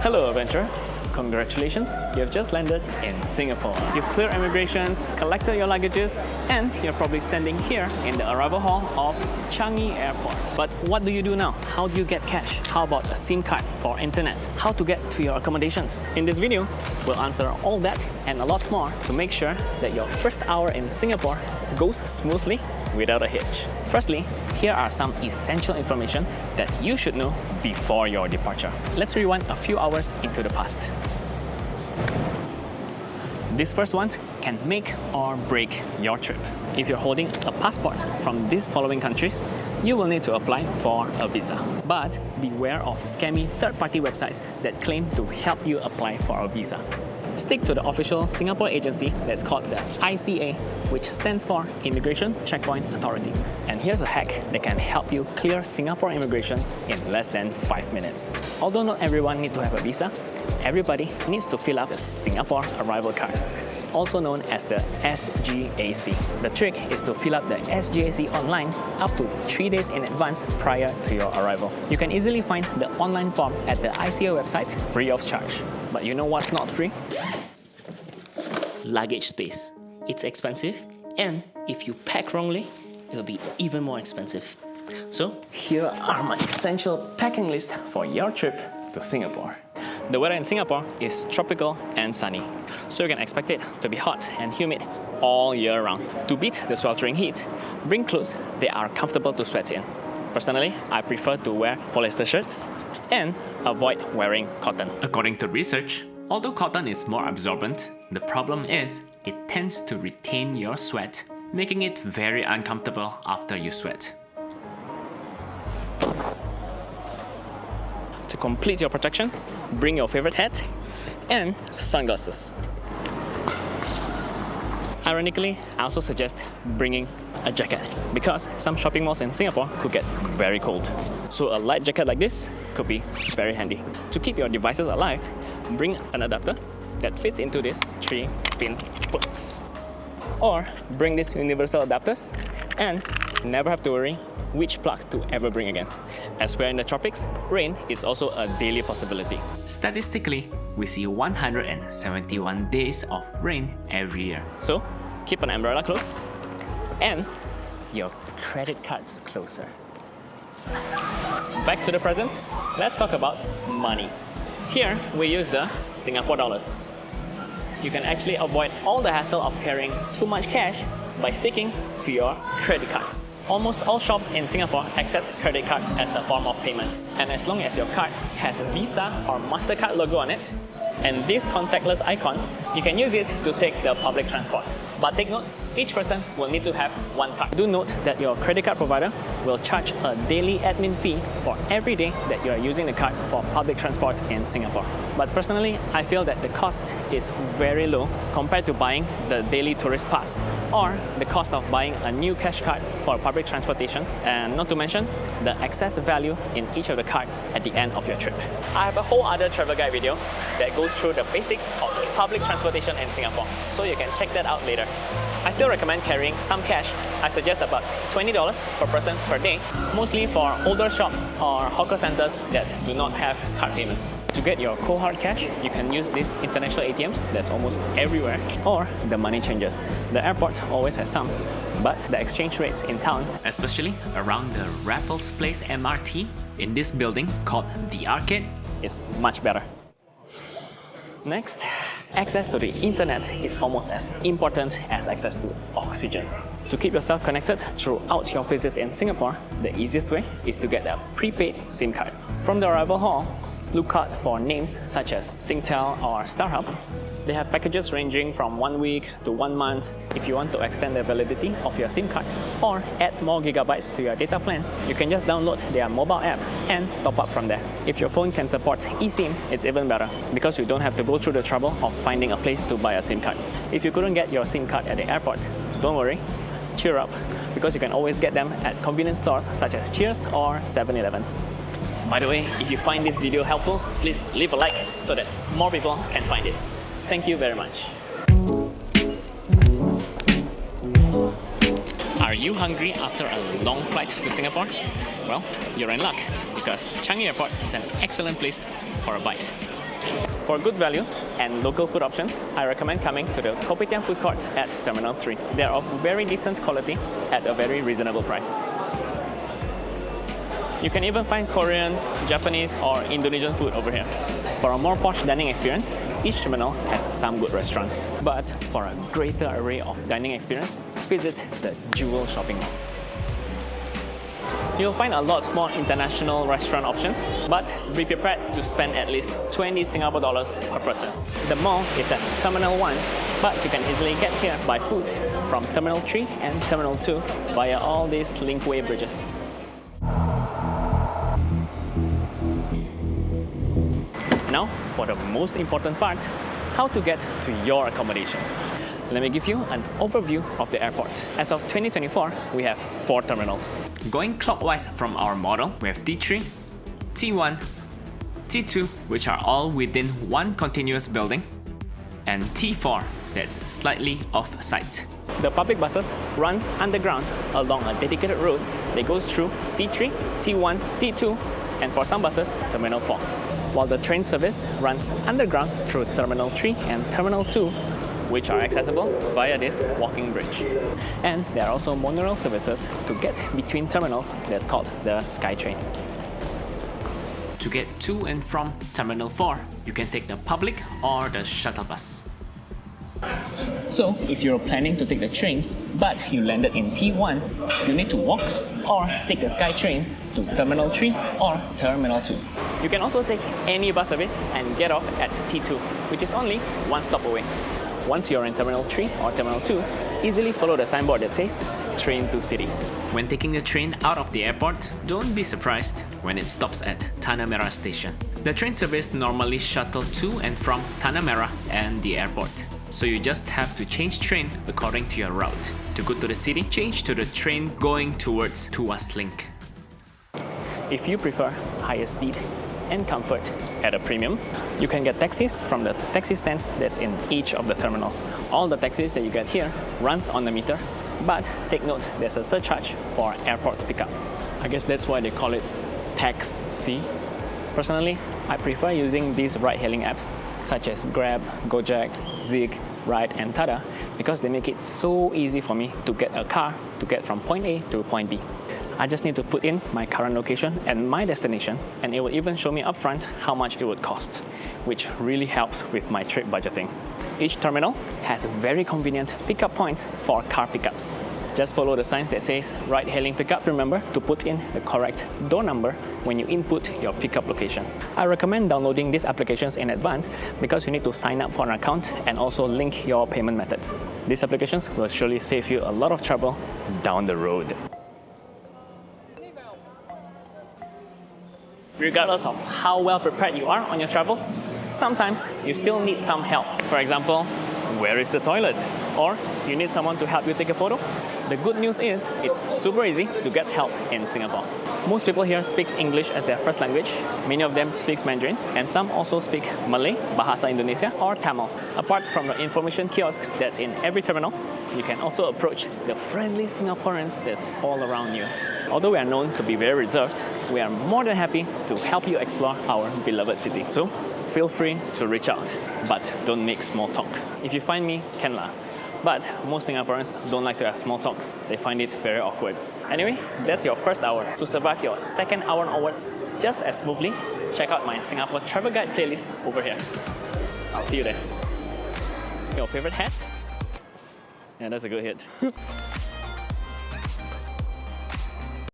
Hello, adventurer. Congratulations, you have just landed in Singapore. You've cleared immigrations, collected your luggages, and you're probably standing here in the arrival hall of Changi Airport. But what do you do now? How do you get cash? How about a SIM card for internet? How to get to your accommodations? In this video, we'll answer all that and a lot more to make sure that your first hour in Singapore goes smoothly without a hitch. Firstly, here are some essential information that you should know before your departure. Let's rewind a few hours into the past. These first ones can make or break your trip. If you're holding a passport from these following countries, you will need to apply for a visa. But beware of scammy third-party websites that claim to help you apply for a visa. Stick to the official Singapore agency that's called the ICA, which stands for Immigration Checkpoint Authority. And here's a hack that can help you clear Singapore immigrations in less than 5 minutes. Although not everyone needs to have a visa, everybody needs to fill up the Singapore Arrival Card, also known as the SGAC. The trick is to fill up the SGAC online up to 3 days in advance prior to your arrival. You can easily find the online form at the ICA website free of charge. But you know what's not free? Luggage space. It's expensive, and if you pack wrongly, it'll be even more expensive. So here are my essential packing list for your trip to Singapore. The weather in Singapore is tropical and sunny, so you can expect it to be hot and humid all year round. To beat the sweltering heat, bring clothes that are comfortable to sweat in. Personally, I prefer to wear polyester shirts and avoid wearing cotton. According to research, although cotton is more absorbent, the problem is it tends to retain your sweat, making it very uncomfortable after you sweat. To complete your protection, bring your favorite hat and sunglasses. Ironically, I also suggest bringing a jacket because some shopping malls in Singapore could get very cold. So a light jacket like this could be very handy. To keep your devices alive, bring an adapter that fits into these 3 pin plugs. Or bring these universal adapters and never have to worry which plug to ever bring again. As we're in the tropics, rain is also a daily possibility. Statistically, we see 171 days of rain every year. So keep an umbrella close and your credit cards closer. Back to the present, let's talk about money. Here, we use the Singapore dollars. You can actually avoid all the hassle of carrying too much cash by sticking to your credit card. Almost all shops in Singapore accept credit card as a form of payment. And as long as your card has a Visa or MasterCard logo on it, and this contactless icon, you can use it to take the public transport. But take note, each person will need to have one card. Do note that your credit card provider will charge a daily admin fee for every day that you are using the card for public transport in Singapore. But personally, I feel that the cost is very low compared to buying the daily tourist pass or the cost of buying a new cash card for public transportation, and not to mention the excess value in each of the card at the end of your trip. I have a whole other travel guide video that goes through the basics of public transportation in Singapore, so you can check that out later. I still recommend carrying some cash. I suggest about $20 per person per day, mostly for older shops or hawker centers that do not have card payments. To get your cold hard cash, you can use these international ATMs that's almost everywhere, or the money changers. The airport always has some, but the exchange rates in town, especially around the Raffles Place MRT, in this building called The Arcade, is much better. Next, access to the internet is almost as important as access to oxygen. To keep yourself connected throughout your visits in Singapore, the easiest way is to get a prepaid SIM card. From the arrival hall, look out for names such as Singtel or StarHub. They have packages ranging from 1 week to 1 month. If you want to extend the validity of your SIM card or add more gigabytes to your data plan, you can just download their mobile app and top up from there. If your phone can support eSIM, it's even better because you don't have to go through the trouble of finding a place to buy a SIM card. If you couldn't get your SIM card at the airport, don't worry, cheer up, because you can always get them at convenience stores such as Cheers or 7-Eleven. By the way, if you find this video helpful, please leave a like so that more people can find it. Thank you very much. Are you hungry after a long flight to Singapore? Well, you're in luck because Changi Airport is an excellent place for a bite. For good value and local food options, I recommend coming to the Kopitiam food court at Terminal 3. They are of very decent quality at a very reasonable price. You can even find Korean, Japanese or Indonesian food over here. For a more posh dining experience, each terminal has some good restaurants. But for a greater array of dining experience, visit the Jewel Shopping Mall. You'll find a lot more international restaurant options, but be prepared to spend at least 20 Singapore dollars per person. The mall is at Terminal 1, but you can easily get here by foot from Terminal 3 and Terminal 2 via all these linkway bridges. Now, for the most important part, how to get to your accommodations. Let me give you an overview of the airport. As of 2024, we have 4 terminals. Going clockwise from our model, we have T3, T1, T2, which are all within one continuous building, and T4, that's slightly off-site. The public buses runs underground along a dedicated road that goes through T3, T1, T2, and for some buses, Terminal 4. While the train service runs underground through Terminal 3 and Terminal 2, which are accessible via this walking bridge. And there are also monorail services to get between terminals that's called the SkyTrain. To get to and from Terminal 4, you can take the public or the shuttle bus. So, if you're planning to take the train, but you landed in T1, you need to walk or take the SkyTrain to Terminal 3 or Terminal 2. You can also take any bus service and get off at T2, which is only one stop away. Once you're in Terminal 3 or Terminal 2, easily follow the signboard that says Train to City. When taking the train out of the airport, don't be surprised when it stops at Tanah Merah Station. The train service normally shuttle to and from Tanah Merah and the airport. So you just have to change train according to your route. To go to the city, change to the train going towards Tuas Link. If you prefer higher speed and comfort at a premium, you can get taxis from the taxi stands that's in each of the terminals. All the taxis that you get here runs on the meter, but take note there's a surcharge for airport pickup. I guess that's why they call it taxi. Personally, I prefer using these ride-hailing apps such as Grab, Gojek, Zig, Ride and Tada because they make it so easy for me to get a car to get from point A to point B. I just need to put in my current location and my destination, and it will even show me upfront how much it would cost, which really helps with my trip budgeting. Each terminal has very convenient pickup points for car pickups. Just follow the signs that says ride-hailing pickup. Remember to put in the correct door number when you input your pickup location. I recommend downloading these applications in advance because you need to sign up for an account and also link your payment methods. These applications will surely save you a lot of trouble down the road. Regardless of how well prepared you are on your travels, sometimes you still need some help. For example, where is the toilet? Or you need someone to help you take a photo? The good news is it's super easy to get help in Singapore. Most people here speak English as their first language. Many of them speak Mandarin, and some also speak Malay, Bahasa Indonesia, or Tamil. Apart from the information kiosks that's in every terminal, you can also approach the friendly Singaporeans that's all around you. Although we are known to be very reserved, we are more than happy to help you explore our beloved city. So, feel free to reach out, but don't make small talk. If you find me, can lah. But most Singaporeans don't like to have small talks. They find it very awkward. Anyway, that's your first hour. To survive your second hour onwards just as smoothly, check out my Singapore travel guide playlist over here. I'll see you there. Your favorite hat? Yeah, that's a good hit.